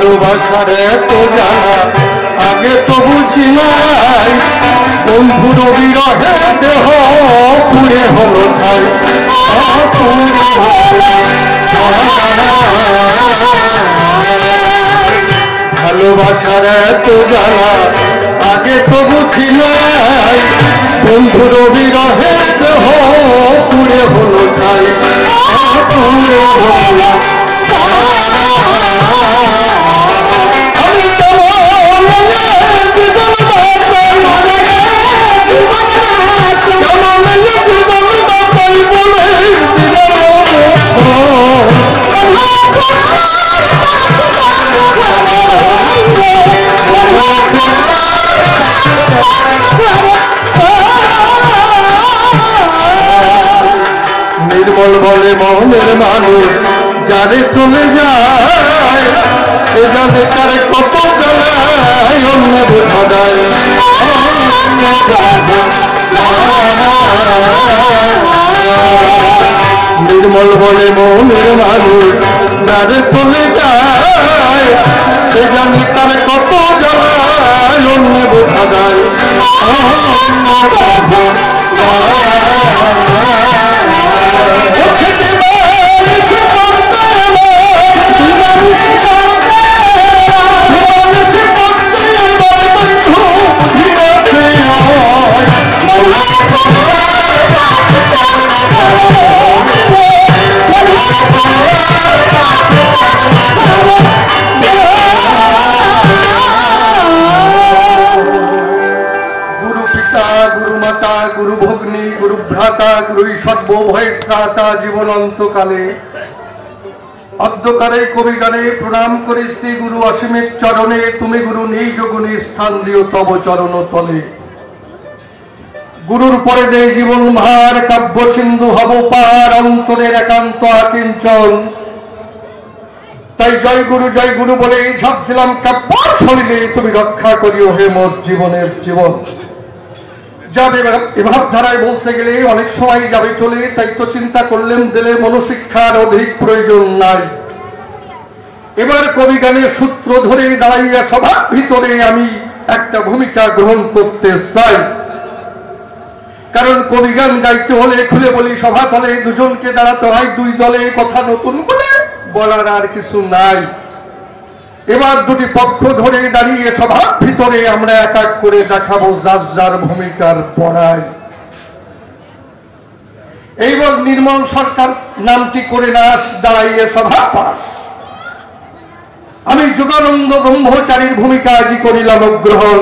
ভালোবাসার এত জ্বালা আগে তো বুঝি নাই, বন্ধুর বিরহে দেহ পুড়ে হলো ঠাই। ভালোবাসার এত জ্বালা আগে তো বুঝি নাই, বন্ধুর বিরহে দেহ পুড়ে হলো ঠাই। পুড়ে হলো নির্মল বলে মনের মানুষ যারে চলে যায়, এ জানে তার কত জ্বালায় অন্য বোঝা যায়। নির্মল বলে মনের মানুষ যারে চলে যায়, এ জানে তার কত জ্বালায় অন্য বোঝা যায়। গুরু ভগ্নী গুরু ভ্রাতা গুরু সর্বভয়ের ত্রাতা জীবন অন্তকালে অধ্যকারে কবি গানে প্রণাম করি শ্রী গুরু অসীমের চরণে। তুমি গুরু নিজ গুণী স্থান দিও তব চরণ তলে। গুরুর পরে দে জীবন ভার কাব্য সিন্ধু হব পার, অন্তরের একান্ত আকিঞ্চন। তাই জয় গুরু বলে ঝাঁপ দিলাম কাব্য শরীরে, তুমি রক্ষা করিও হে মোর জীবনের জীবন। যাবে এভাব ধারায় বলতে গেলে অনেক সময় যাবে চলে, তাই তো চিন্তা করলেন দিলে মনোশিক্ষার অধিক প্রয়োজন নাই। এবার কবি গানের সূত্র ধরে দাঁড়াইয়া সবার ভিতরে আমি একটা ভূমিকা গ্রহণ করতে চাই। কারণ কবি গান গাইতে হলে খুলে বলি সভা তলে দুজনকে দাঁড়াতে হয় দুই দলে, কথা নতুন বলে বলার আর কিছু নাই। এবার দুটি পক্ষ ধরে দাঁড়িয়ে সভার ভিতরে আমরা এক এক করে দেখাবো যার যার ভূমিকার পড়ায়। এইবার নির্মল সরকার নামটি করে নাস দাঁড়াইয়ে সভা পাস। আমি যোগানন্দ ব্রহ্মচারীর ভূমিকা আজই করিলাম গ্রহণ।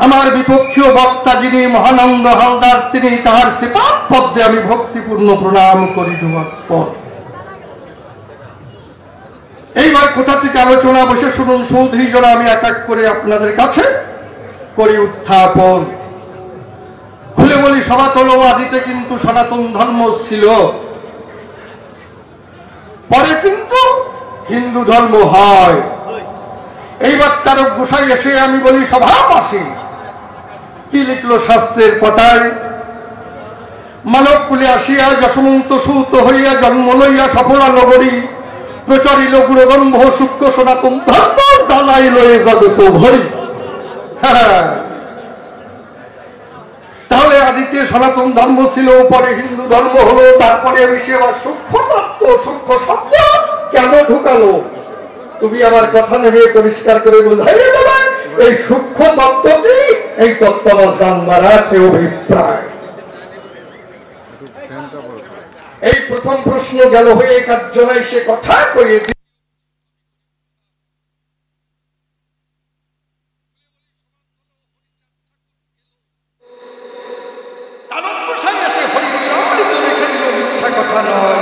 আমার বিপক্ষীয় বক্তা যিনি মহানন্দ হালদার, তিনি তাহার শ্রীপাদ পদ্মে আমি ভক্তিপূর্ণ প্রণাম করি দেওয়ার পর। এইবার কোথা থেকে আলোচনা বসে শুনুন চৌধুরী জনা, আমি এক এক করে আপনাদের কাছে করি উত্থাপন। খুলে বলি সনাতন আদিতে কিন্তু সনাতন ধর্ম ছিল, পরে কিন্তু হিন্দু ধর্ম হয়। এইবার তারক গোসাই এসে আমি বলি সভাপাশী কি লিখলো শাস্ত্রের পটায়। মানব কুলে আসিয়া যশমন্ত সূত হইয়া জন্ম লইয়া সফলা নগরী, প্রচারিল গুরুগম্ভ সূক্ষ্ম সনাতন ধর্ম জ্বালাইল এ জগত ভরি। তাহলে আদিতে সনাতন ধর্ম ছিল, পরে হিন্দু ধর্ম হলো, তারপরে বিষয় আবার সূক্ষ্ম তত্ত্ব সূক্ষ্ম শব্দ কেন ঢুকালো? তুমি আমার কথা নেবে পরিষ্কার করে বোঝাইলে দেবে এই সূক্ষ্ম তত্ত্বটি, এই তত্ত্ব আমার জানবার আছে অভিপ্রায়। এই প্রথম প্রশ্ন গেল হয়ে কার্যনায় সে কথা কয়ে মিথ্যা কথা নয়।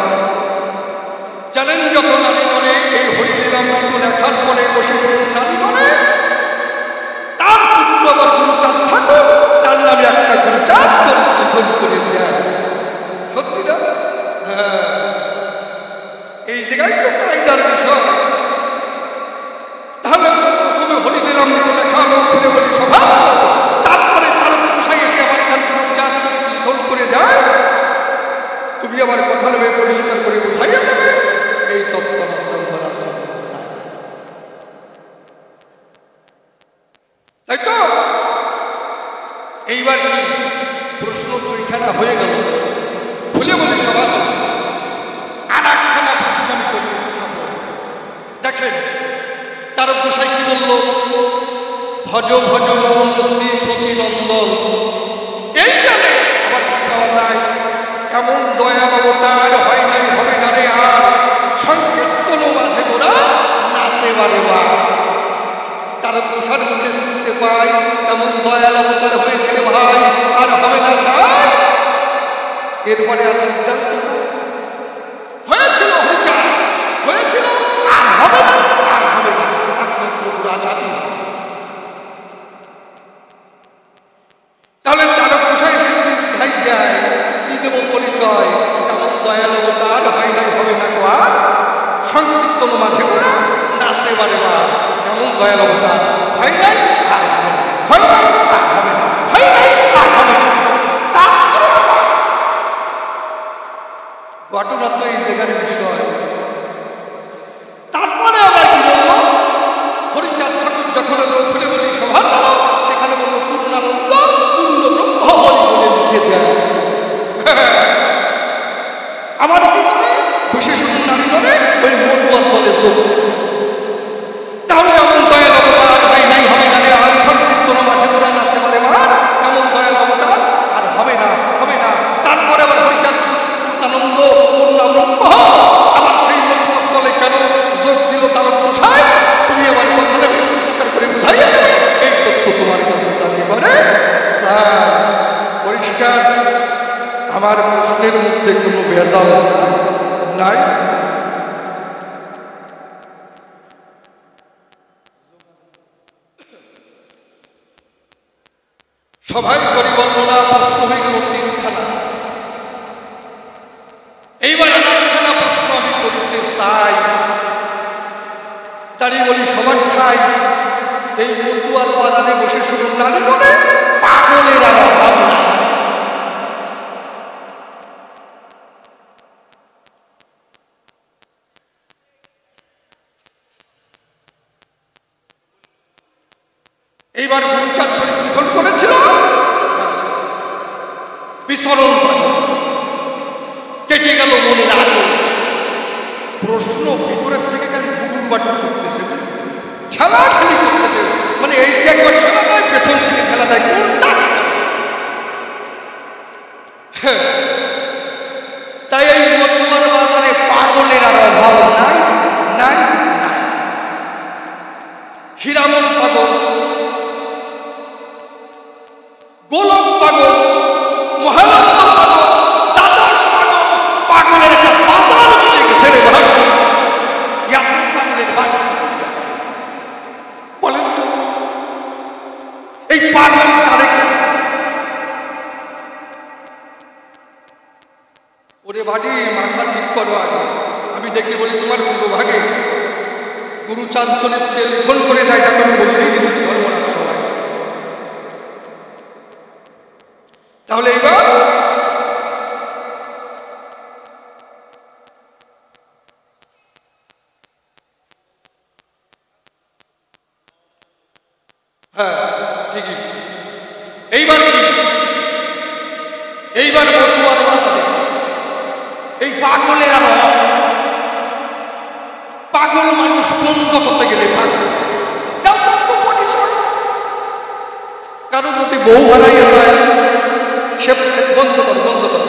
জানেন যত নারী মনে এই হরিলীলামৃত লেখার পরে বসেছে নারী মনে, তার পুত্র আবার গুরুচাঁদ ঠাকুর, তার নামে একটা গুরুচাঁদ তৈরি করে দেয়। সত্যি না? এই জায়গায় তো কায়দার বিষয়। তাহলে প্রথমে হরিলীলামৃত লেখা হলো, খুলে বলি সভা, তারপরে তার গোসাই এসে আবার গুরুচাঁদ লিখন করে দেয়। তুমি আবার কথা নেবে পরিষ্কার করে বুঝাইয়া দেবে, এই তত্ত্ব আমার আছে। ভজ ভজ মন শ্রী সচিনন্দন। এই জানে আবার কি পাওয়া যায়, এমন দয়াল অবতার হয় নাই হবে না রে আর, সংকীর্তন মাঝে মোরা নাচে বারে বা। তার প্রসার মুখে শুনতে পাই এমন দয়াল অবতার হয়েছে রে ভাই, আর হবে না তার। এরপরে আর সিদ্ধান্ত হয়েছিল হরিচাঁদ, হয়েছিল আর হবে না, আর হবে না, একমাত্র পুরা জাতি। তাহলে তারা প্রসায় সিদ্ধি খাই দেয়, কি দেব পরিচয়, এমন দয়াল অবতার হয় নাই হবে না আর, সংকীর্তন মাঝে মোরা নাচে বারে বা। এমন দয়াল অবতার হয় নাই আর হবে না, হয় নাই আর হবে না, হয় নাই আর হবে না। ঘটনা তো এই জায়গার বিষয়। তারপরে আবার কি বললো, হরিচাঁদ ঠাকুর যখন খুলে বলি সভা গেল, সেখানে বললো পূর্ণানন্দ পূর্ণ ব্রহ্ম বলে লিখে দেয়। আমার কি বলে বিশেষ নারী বলে ওই মন্দির বলে যোগ। তাহলে এমন দয়াল অবতার হয় নাই হবে না রে আর, সংকীর্তন মাঝে মোরা নাচে পারে মার, এমন দয়াল অবতার আর হবে না, হবে না। তারপরে আবার হরিচাঁদ পূর্ণানন্দ পূর্ণব্রহ্ম, আবার সেই মন্দির বলে কেন যোগ দিল তার প্রসায়, তুমি আমার কথাটা পরিষ্কার করে বুঝাই দেবে, এই তথ্য তোমার কাছে জানতে পারে পরিষ্কার। আমার প্রশ্নের মধ্যে কোনো ভেজাল নাই। সভায় পরিবর্তনা প্রশ্ন হয়ে গেল তিনখানা। এইবার নামখানা প্রশ্ন আমি করতে চাই, দাঁড়িয়ে বলি সবার ঠাই এই মতুয়ার বাগানে বসে শুনুন নারী বলে পাগলের আর অভাব নাই। এইবার গুরুচাঁদ চরিত্র করেছিল বিচরণ কেটে গেল মনের আলো। প্রশ্ন ভিতরের থেকে খালি গুগুর বাটি করতেছে, খেলাছেলি করতেছে, মানে এইটা একবার খেলা দেয়, পেছন থেকে খেলা দেয়, কোনটা? তাই এই মতুয়ার বাজারে পাগলের আর অভাব নাই, নাই, নাই। হীরামন পাগল, গোলক পাগল, মহানন্দ পাগল, দ্বাদশ পাগল, পাগলের একটা বাজার মিলে গেছে রে ভাই। পাগলের বাজার বলেন তো, এই পাগল ওরে বাড়ি মাথা ঠিক করো আগে। আমি দেখে বলি তোমার পুরো ভাগে গুরুচাঁদ চরিত্রে লিখন করে দেয়, যাতে আমি বলেই গেছি ধর্মরাজ সবাই। তাহলে এবার হ্যাঁ ঠিকই, এইবার কি, এইবার মতুয়ার বাজারে এই পাগলের আর পাগল মানুষ কোন জগতে গেলে পাগল, কারো যদি বউ হারাইয়া যায় সে বন্ধ কর, বন্ধ কর,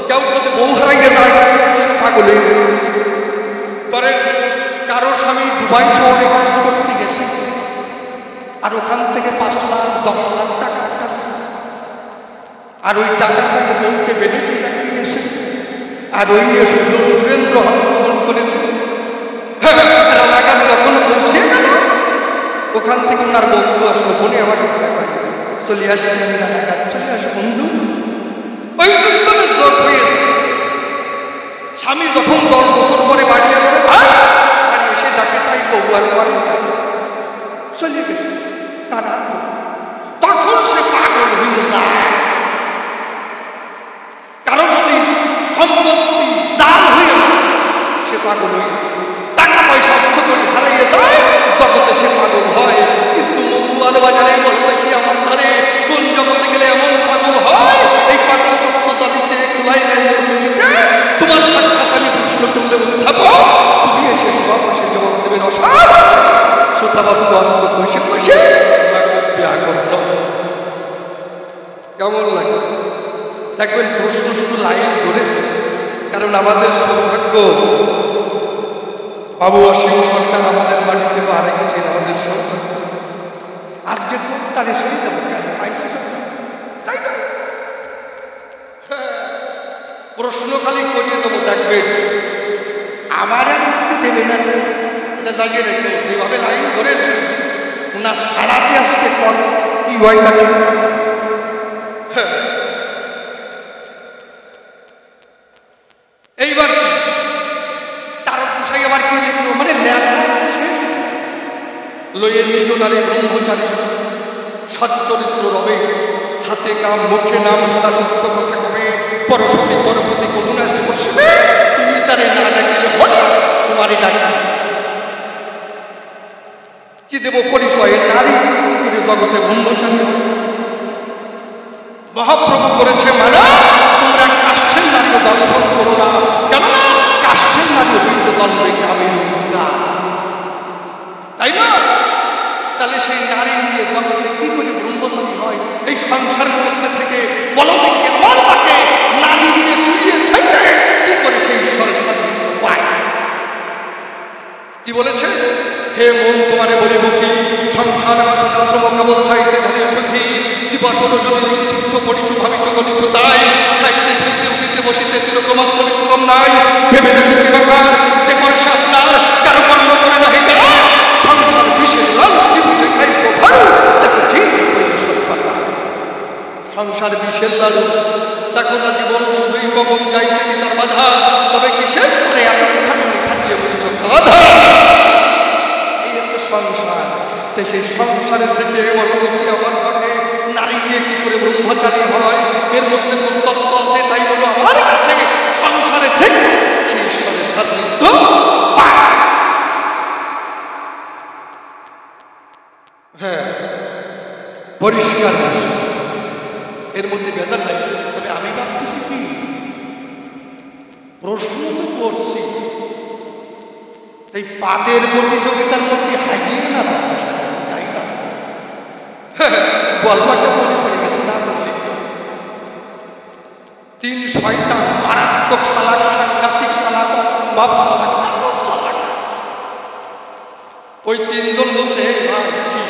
কেউ যদি বউ হারাইয়া যায় সে পাগলে। ধরেন কারো স্বামী দুবাই শহরে কাজ করতে গেছে, আর ওখান থেকে 5 লাখ 10 লাখ টাকা আসছে, আর ওই টাকাটাকে বউকে বেনিফিট কিনেছে, আর ওই নিয়ে সুরেন্দ্র গ্রহণ করেছে। লাগানো যখন পৌঁছে গেল, ওখান থেকে ওনার বন্ধু আসলো, ফোনে আমার চলে আসছে, চলে আসে বন্ধু। ওই দুজনে যোগ হয়েছে। স্বামী যখন 10 বছর পরে বাড়ি এলো, বাড়ি এসে ডাকে তাই বউ আর করে চলে গেছে তারা, তখন সে পাগল হয়ে যায়। কারো যদি সম্পত্তি জাল হয়ে সে পাগল হয়ে, টাকা পয়সা অর্থ করে হারিয়ে যায়, জগতে সে পাগল হয়। কিন্তু মতুয়ার বাজারে বলতে কি আমার ধারে কোন জগতে গেলে এমন পাগল হয়? এই পাগল তত্ত্ব জানিতে কুলাই নাই বুঝিতে, তোমার সাক্ষাৎ আমি প্রশ্ন করলে উঠাবো, তুমি এসে জবাব দেবে রসাল শ্রোতা বাবু বসে বসে কেমন লাগে? দেখবেন প্রশ্ন শুধু লাইন ধরেছে, কারণ আমাদের সৌভাগ্য বাবু অসীম সরকার আমাদের বাড়িতে হারে গেছেন। আমাদের সৌভাগ্য আজকে তার এসেই যাবো পাইছে, তাই না? প্রশ্ন খালি করিয়ে দেবো, দেখবেন আমার আর উঠতে দেবে না। এটা জাগিয়ে রেখে যেভাবে লাইন ধরেছে ওনার সারাতে আসতে কর কি হয় তাকে। এইবার কি তার পোষাই আবার কি লিখলো, মানে লইয়ে নিজ নারী ব্রহ্মচারী সচ্চরিত্র রবে, হাতে কাম মুখে নাম সদা সত্য কথা কবে, পরশতী পরপতি করুণা স্পর্শে, তুমি তারে না ডাকিলে হলে তোমারই ডাকি। কি দেব পরিচয়ে নারী কি করে জগতে ব্রহ্মচারী? মহাপ্রভু করেছে মানা, তোমরা কাষ্ঠের নারী দর্শন করো না, কেননা কাষ্ঠের নারী হইতে জন্মে গ্রামের অধিকার, তাই না? তাহলে সেই নারী নিয়ে জগতে কি করে ব্রহ্মচারী হয়? এই সংসারের মধ্যে থেকে বলো দেখি আমার তাকে নারী নিয়ে শুয়ে থেকে কি করে সেই ঈশ্বরের সান্নিধ্য পায়? কি বলেছে? হে মন তোমারে বলিব কি, সংসার বাসনা শ্রম কেবল চাইতে ঢালিয়েছ কি, দিবস রজনী লিখিছ পড়িছ ভাবিছ করিছ তাই, খাইতে শুইতে উঠিতে বসিতে তিলকমাত্র বিশ্রাম নাই, ভেবে দেখো কি বাকার যে পয়সা আপনার কারো কর্ম করে নাহি কেন, সংসার বিষের লাল কি বুঝে খাইছ ভালো দেখো ঠিক সংসার বিষের লালু, দেখো না জীবন শুধুই কবন যাইতে কি তার বাধা, তবে কিসের করে এত খাটিয়ে বলছ বাধা। এই হচ্ছে সংসার। তাই সেই সংসারের থেকে বড় দেখি আমার পাকে নারী গিয়ে কি করে ব্রহ্মচারী হয়, এর মধ্যে কোন তত্ত্ব আছে? তাই বলো আমার কাছে সংসারে থেকে সেই ঈশ্বরের সান্নিধ্য পায়। হ্যাঁ, পরিষ্কার আছে, এর মধ্যে বেজার নাই। তবে আমি ভাবতেছি কি, প্রশ্ন তো করছি, তাই পাদের প্রতিযোগিতার মধ্যে হারিয়ে না, তাই না? গল্পটা মনে পড়ে গেছে না বললে। 3 শয়তান মারাত্মক চালাক, সাংঘাতিক চালাক, অসম্ভব চালাক, দারুণ চালাক। ওই 3 জন বলছে কি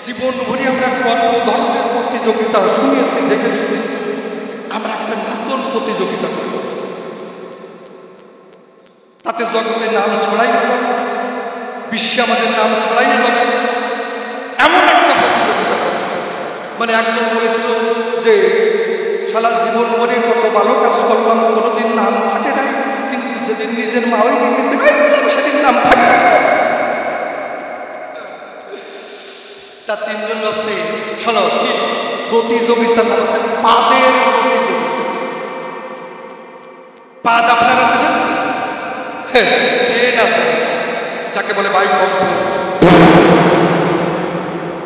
জীবন ভরে আমরা কত ধরনের প্রতিযোগিতা শুনেছি দেখেছি, আমরা একটা নতুন প্রতিযোগিতা করব, তাতে জগতের নাম ছড়াইয়ে যাবে, বিশ্বে আমাদের নাম ছড়াইয়ে যাবে, এমন একটা প্রতিযোগিতা করব। মানে একজন বলেছিল যে সারা জীবন ভরে কত ভালো কাজ করলাম, কোনোদিন নাম ফাটে নাই, কিন্তু যেদিন নিজের মা ওই সেদিন নাম ফাটে। তার 3 জন ভাবছে শোনো কি প্রতিযোগিতা নাম আছে পাদের প্রতিযোগিতা। পাদ আপনার আছে না? আছে, যাকে বলে বায়ুকম্প,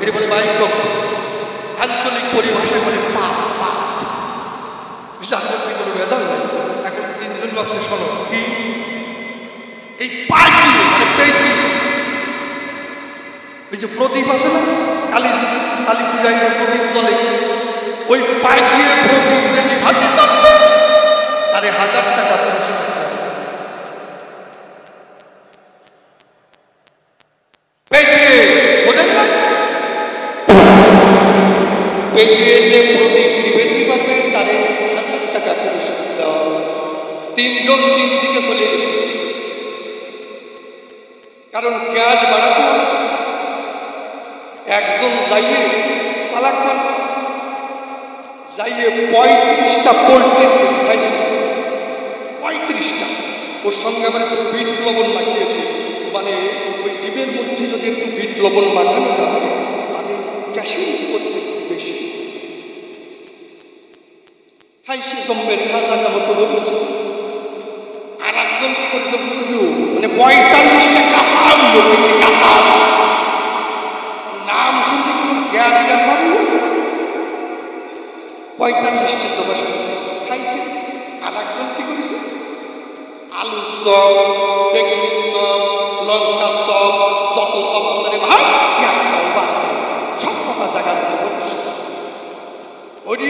এটি বলে বায়ুকম্প, আঞ্চলিক পরিভাষায় বলে পাদ। যার মধ্যে কোনো বেদাল নাই। এখন 3 জন ভাবছে শোনো কি এই পাদ দিয়ে মানে পেটি, ওই যে প্রদীপ আছে না, কালী পূজায় প্রদীপ চলে, ওই পাই দিয়ে প্রদীপ যে নিভাতে পারবে তারে 1000 টাকা পুরস্কার। প্রদীপ নিভেতে পারবে তারে 1000 টাকা পুরস্কার দেওয়া। 3 জন 3 দিকে চলে গেছে, কারণ গ্যাস বাড়াতে হবে। একজন যাইয়ে চালাক যাইয়ে 35টা পোল্ট্রির ডিম খাইছে, 35টা। ওর সঙ্গে আবার একটু বিট লবণ মাখিয়েছে, মানে ওই ডিমের মধ্যে যদি একটু বিট লবণ মাখানো হয় তাদের গ্যাসের উৎপত্তি বেশি। খাইছে জম্মের খাজা মতো বলেছে। আর একজন কি করেছে বুঝলো, মানে 45টা কাঁচা আলু খেয়েছে, কাঁচা নাম শুনতে কিন্তু জ্ঞান ভাবে 45টা তো বসে খাইছে। আর একজন কি করেছে আলু চপ, বেগুনি চপ, লঙ্কা চপ, যত চপ আছে ভাই একটাও বাদ দাও, সব কটা জায়গার মতো করেছে। ওরে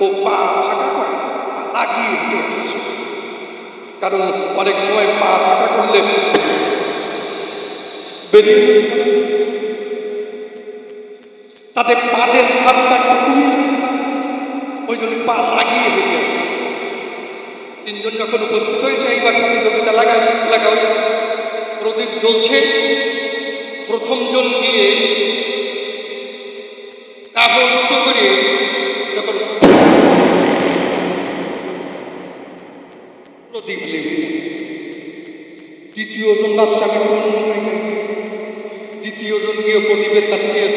ও পা ফাঁকা করে লাগিয়ে দিয়েছে, কারণ অনেক সময় পা ফাঁকা করলে বেরিয়ে তাতে পাদের সাপটা কমিয়ে যেতে পারে, ওই জন্য পা লাগিয়ে দিয়েছে। তিনজন যখন উপস্থিত হয়েছে, এইবার প্রতিযোগিতা লাগাও। প্রদীপ জ্বলছে, প্রথম জন গিয়ে কাপড় উঁচু করে যখন প্রদীপ নেবে, দ্বিতীয় জন ভাবছে আমি দ্বিতীয় জন গিয়ে প্রদীপের কাছে গিয়ে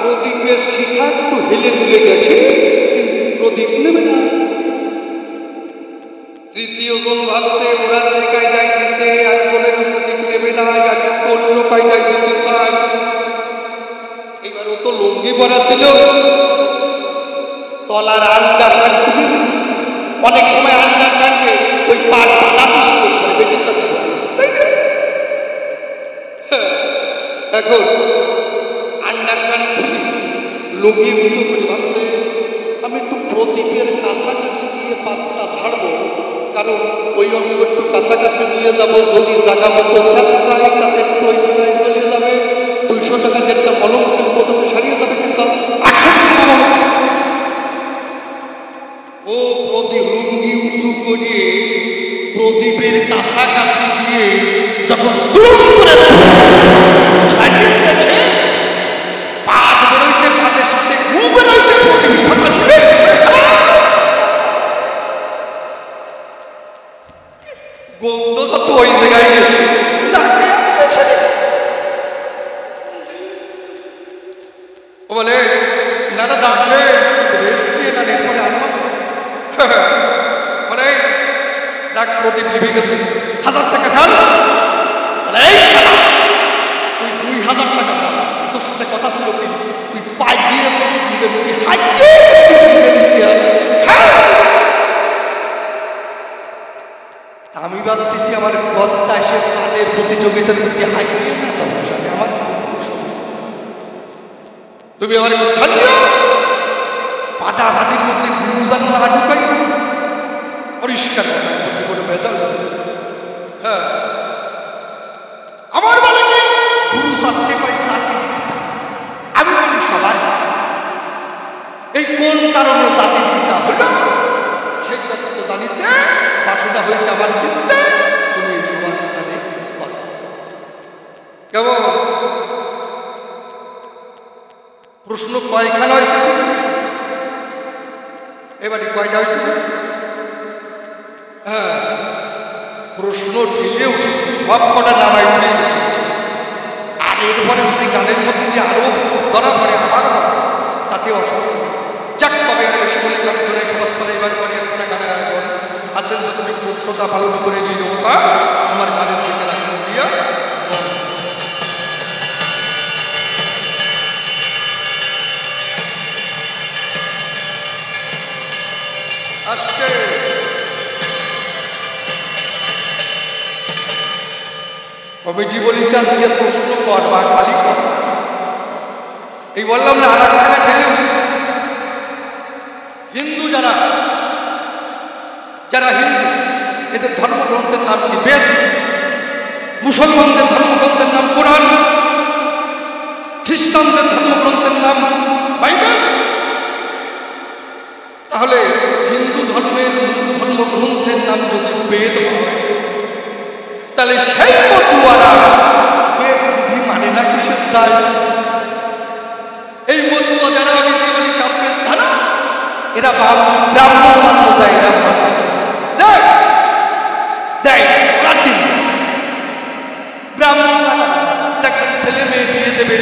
প্রদীপের শিখা একটু হেলে দুলে গেছে, কিন্তু প্রদীপ নেবে না। তৃতীয় জন ভাবছে ওরা যে কায়দায় দিছে একজনের প্রদীপ নেবে না, একটু অন্য কায়দায় দিতে চাই। এবার ও তো লুঙ্গি পরা ছিল, তলার আন্ডার প্যান্ট খুলে দিয়েছে। অনেক সময় আন্ডার প্যান্টে ওই পাট বাতাস সৃষ্টি করে বেদিকা, তাই না? এখন আন্ডার প্যান্ট খুলে লুঙ্গি উঁচু করে ভাবছে আমি একটু প্রদীপের কাছাকাছি গিয়ে পাতটা ঝাড়বো, কারণ ওই অঙ্গ একটু কাছাকাছি নিয়ে যাবো, যদি জায়গা মতো স্যাঁতরায় তাতে একটু ওই জায়গায় চলে যাবে, 200 টাকা যেটা মলম কিনবো তাতে সারিয়ে যাবে, কিন্তু ও প্রদীপ লুঙ্গি উঁচু করে প্রদীপের কাছাকাছি গিয়ে যখন সাজিয়ে গেছে, পাত বেরোইছে, পাতের সাথে ঘু বেরোইছে, প্রদীপ সামনে গন্ধ তো ওই জায়গায় গেছে, ও বলে নাটা ডাকলে রেস্ট দিয়ে না এরপরে আনবো, বলে ডাক প্রদীপ লিভে গেছে, 1000 টাকা ঢাল। বলে এই শালা তুই 2000 টাকা ঢাল, তোর সাথে কথা ছিল কি তুই পাই দিয়ে প্রদীপ লিভে দিবি, আমি ভাবতেছি আমার কর্তা এসে পাদের প্রতিযোগিতার প্রতি হাই দিয়ে না, তোমার সাথে আমার তুমি আমার কথা দিও, পাটাভাদির মধ্যে গুরু জানো না ঢুকাই পরিষ্কার করে ভেজাল। হ্যাঁ, আমার বলে কি গুরু সাথে কয় জাতি, আমি বলি সবার। এই কোন কারণে জাতির পিতা হলো সেই তত্ত্ব জানিতে বাসনা হয়েছে আমার চিন্তা, তুমি এই সমাজটাকে কেমন প্রশ্ন কয়খানা হয়েছে, এবারে কয়টা হয়েছে? হ্যাঁ, প্রশ্ন ঢিলে উঠেছে, সব কটা নামাইছে, আর এরপরে যদি গানের মধ্যে দিয়ে আরো ধরা পড়ে আবার তাতে অসুবিধা। যাক, তবে আর বেশি বলে জন্য সমস্তলে এবার করে একটা গানের আয়োজন আছেন, তুমি শ্রোতা পালন করে নিয়ে দেবো তা আমার গানের থেকে রাখবেন দিয়া আজকে কমিটি বলেছে আজকে প্রশ্ন করবা খালি কর, এই বললাম না, আর এক জায়গায় ঠেলে উঠেছে। হিন্দু যারা হিন্দু, এদের ধর্মগ্রন্থের নাম কি? বেদ। মুসলমানদের ধর্মগ্রন্থের নাম কোরআন, খ্রিস্টানদের ধর্মগ্রন্থের নাম বাইবেল। তাহলে হিন্দু ধর্মের ধর্মগ্রন্থের নাম যদি বেদ হয়, তাহলে সেই মতুয়ারা বেদ বিধি মানে না কিসের দায়? এই মতুয়া যারা আমি জীবনী কাব্যের ধারা, এরা ব্রাহ্মণ মান্য দেয়, এরা ভাষা দেয় ব্রাহ্মণ দেখেন ছেলে মেয়ে বিয়ে দেবে,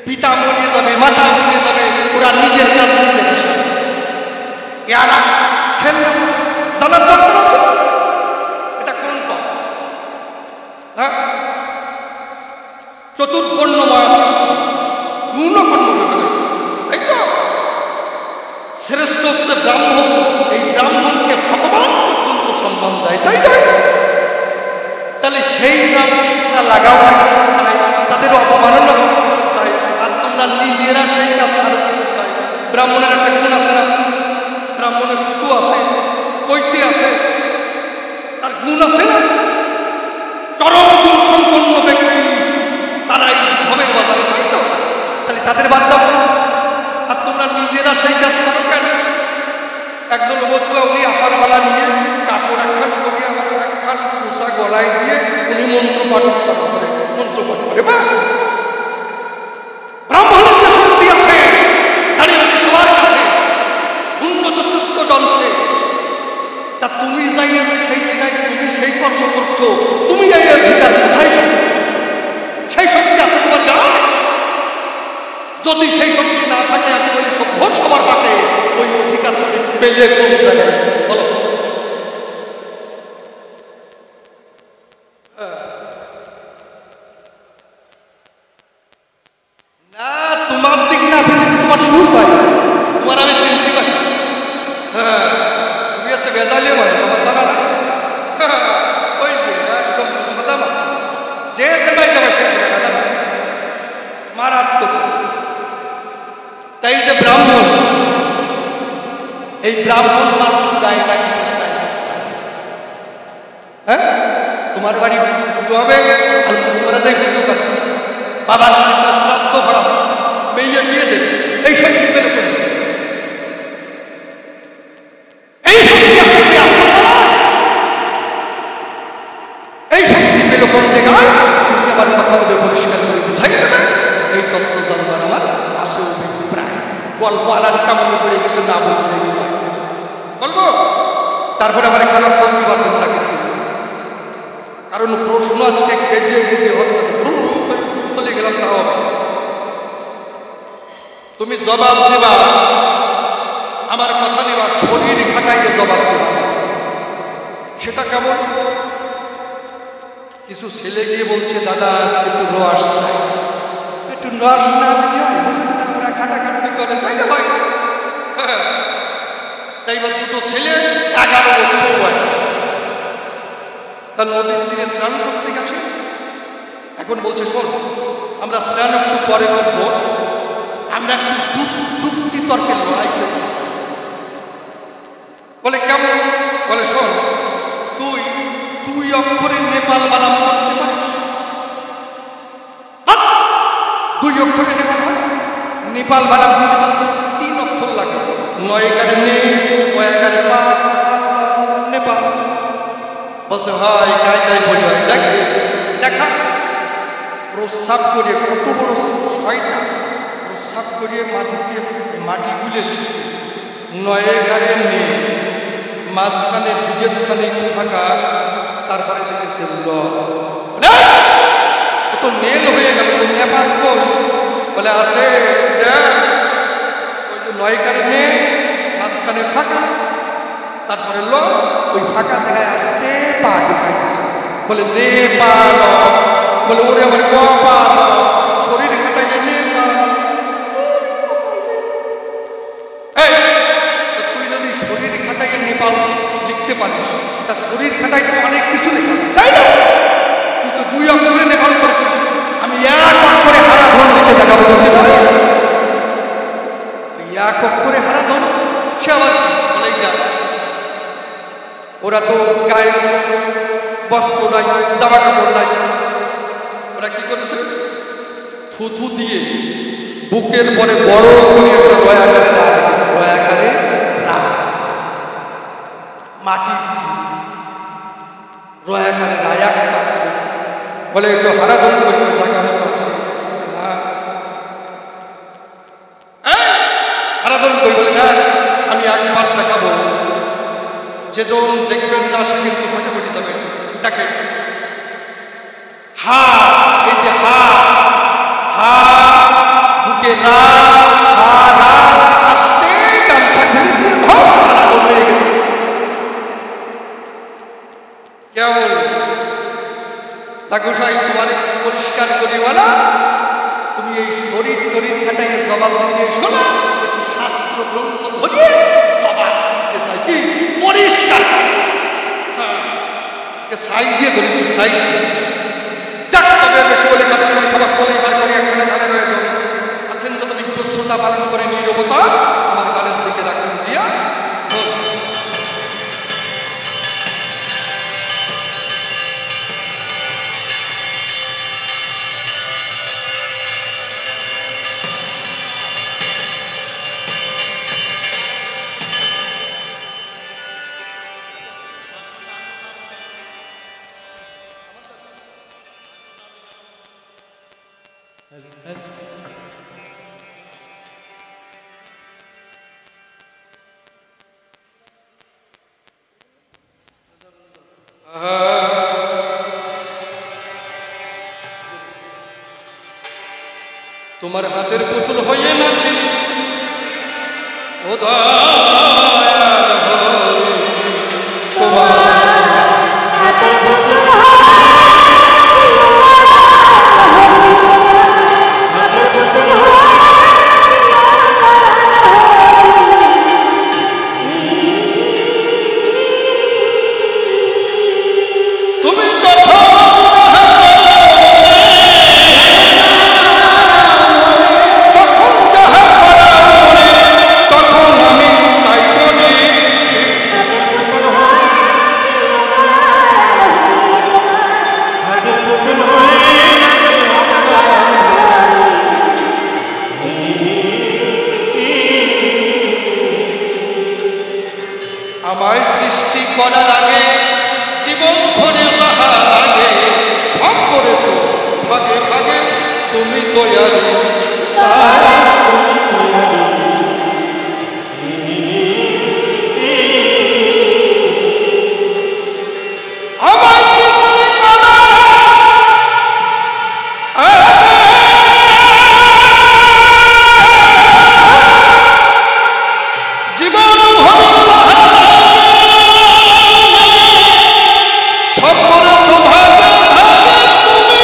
পিতা মরিয়ে যাবে, মাতা মরিয়ে যাবে, ওরা নিজের কাজ নিজে জানার দরকার আছে? এটা কোন কথা? হ্যাঁ, চতুর্বর্ণময় সৃষ্টি, পূর্ণকর্ণ, তাই তো? শ্রেষ্ঠ হচ্ছে ব্রাহ্মণ, এই ব্রাহ্মণকে ভগবান পর্যন্ত সম্মান দেয়, তাই তাই? তাহলে সেই ব্রাহ্মণটা লাগাও সত্তায়, তাদের অপমাননা সত্তায় তাদের বাদ দাও না। আর তোমরা নিজেরা সেই কাজ করো কেন? একজন মতুয়া উনি আশার মালা নিয়ে কাপড় একখান করিয়ে আমার একখান পোশাক গলায় দিয়ে উনি মন্ত্র পাঠ উচ্চারণ করে, মন্ত্র পাঠ করে। বা ব্রাহ্মণের যে শক্তি আছে দাঁড়িয়ে সবার কাছে উন্নত সুস্থ জলছে, তা তুমি যাই সেই জায়গায় তুমি সেই কর্ম করছো, তুমি এই অধিকার কোথায় পাবে? সেই শক্তি আছে তোমার গায়ে? যদি সেই শক্তি না থাকে আমি বলি সভ্য সবার পাতে ওই অধিকার তুমি পেলে কোন জায়গায় বলো? না তোমার দিক না ফেলে তোমার সুর পাই, তোমার আমি চিনতে পারি। হ্যাঁ তুমি হচ্ছে বেজালে মানে তোমার জানা না। ওই যে একদম সাদা মা যে জায়গায় যাবে সেই জায়গায় মারাত্মক। তাই যে ব্রাহ্মণ, এই ব্রাহ্মণ মাত্র দায় না কিছু চাই। হ্যাঁ তোমার বাড়ি পুজো হবে আর তোমরা যাই কিছু করে বাবার শ্রাদ্ধ ভরা মেয়ে দিয়ে দেবে, এই শক্তি বের করে এই শক্তি আছে, এই শক্তি পেল কোন জায়গায়? তুমি আমার কথা বলে পরিষ্কার করে বুঝাই দেবে। এই তত্ত্ব জানবার আমার আছে প্রায় গল্প আলাদা মনে পড়ে গেছে, না বলতে বলবো। তারপরে আমার খারাপ করতে পারবেন না কিন্তু, কারণ প্রশ্ন আজকে গেজিয়ে গেজিয়ে হচ্ছে, চলে গেলাম তাও তুমি জবাব দেবা, আমার কথা নেবা, শরীর খাটাইয়ে জবাব দেবা। সেটা কেমন? কিছু ছেলে গিয়ে বলছে দাদা আজকে একটু রস চাই, একটু রস না দিয়ে ওরা খাটাখাটি করে, তাই না হয়? তাই বা দুটো ছেলে 11 বছর বয়স, তার নদীর তীরে স্নান করতে গেছে। এখন বলছে শোন আমরা স্নান একটু পরে করবো, আমরা একটু যুক্তি তর্কের লড়াই করতে। বলে কেমন? বলে শোন তুই 2 অক্ষরের নেপাল বানাম করতে পারিস? 2 অক্ষরের নেপাল নেপাল বানাম করতে 3 অক্ষর লাগে, 9 একারে নে, 9 একারে পা, নেপাল। বলছে হয় কায়দায় বলি হয়, দেখ দেখা প্রস্রাব করে কত বড় 6টা প্রস্রাব করে মাটিতে মাটি গুলে লিখছে 9 একারে নে, মাঝখানে বিগেতখানে থাকা, তারপরে লিখেছে ল। তো নেল হয়ে গেল, তো নেপাল কই? বলে আছে ওই যে 9 একারে নে, মাঝখানে ফাঁকা, তারপরে ল, ওই ফাঁকা জায়গায় আসতে পা ঢুকাইছে। বলে নে পা ল, বলে ওরে আমার গ পা ল, শরীর খাটাইলে নে পা। তুই যদি শরীর খাটাইয়ে নেপাল লিখতে পারিস, তার শরীর খাটাই তো অনেক কিছু লেখা, তাই না? তুই তো 2 অক্ষরে নেপাল করছিস, আমি 1 অক্ষরে হারা ধন লিখে দেখাবো, ধরতে পারিস? 1 অক্ষরে হারা ধন, সে আবার বলে ওরা তো গায়ে বস্ত্র নাই, জামা কাপড় নাই, ওরা কি করেছে থুথু দিয়ে বুকের পরে বড় করে একটা রয়াকারে রা রেখেছে, রয়াকারে রা, মাটি রয়াকারে রায়া। বলে তো হারাধন করতে জায়গা মতো আছে, হারাধন কই? বলে না আমি একবার দেখাবো, যেজন দেখবেন না সে কিন্তু ফাঁকে পড়ে যাবে। দেখে হা, এই যে হা, হা বুকে না, হা রা, আসতে গামছা খুলে দিয়ে হারাধন হয়ে গেল। কেমন ঠাকুরসাই তোমার পরিষ্কার করি বলা, তুমি এই শরীর টরীর খাটাইয়ে জবাব দিতে এসো না, একটু শাস্ত্র গ্রন্থ ধরিয়ে জবাব শুনতে চাই। কি পরিষ্কার সাইড দিয়ে ধরেছি, সাইড যাক। তবে বেশি বলে কার্যক্রম সমাজস্থলে এবার করে এখানে গানে রয়েছে আছেন যত বিদ্যুৎসতা পালন করে নীরবতা আমার গানের দিকে রাখেন দিয়া। তোমার হাতের পুতুল হয়ে নাচি ও দয়াল হরি তোমার হাতের পুতুল আমায় সৃষ্টি করার আগে জীবন ভরে যাহার আগে সব করেছ ভাগে ভাগে তুমি তৈরি আমায় সৃষ্টি জীবন ভরে সব করেছ ভাগে ভাগে তুমি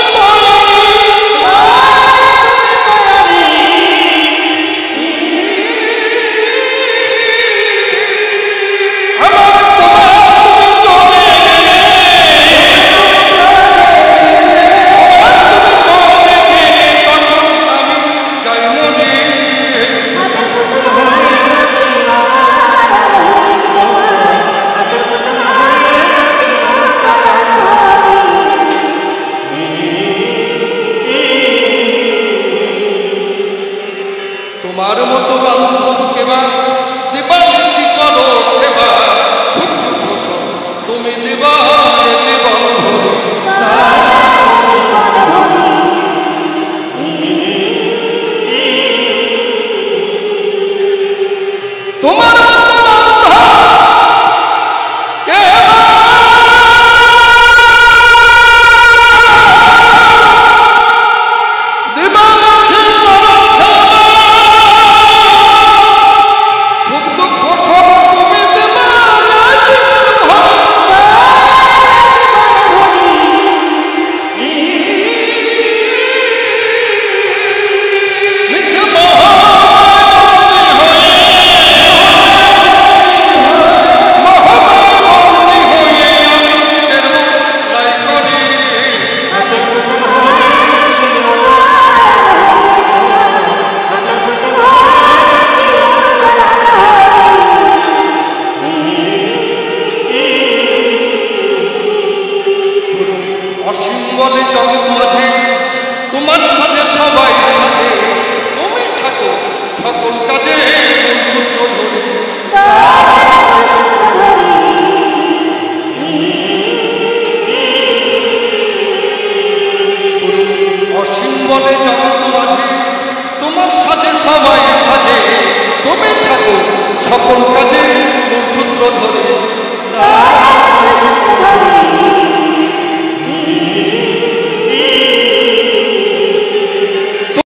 আমার তোমার তুমি চলে গেলে আমার তুমি চলে গেলে তখন আমি যাই মনে তোমার মতো বান্ধব কেবা দিবানিশি করো সেবা সত্য প্রসব তুমি দিবা জীবন ভরে তোমার মতো বান্ধব কেবা দিবানিশি করো সেবা সুখ দুঃখ সব তুমি দেবা জীবন ভরে মিছে মহাবন্দী হয়ে আমি কেন তাই করি অসীম বলে জগৎ মাঝে তোমার সাথে সবাই সাথে তুমি থাকো সকল কাজে মূল সূত্র ধরে অসীম বলে জগৎ মাঝে তোমার সাথে সবাই সাথে তুমি থাকো সকল কাজে মূল সূত্র ধরে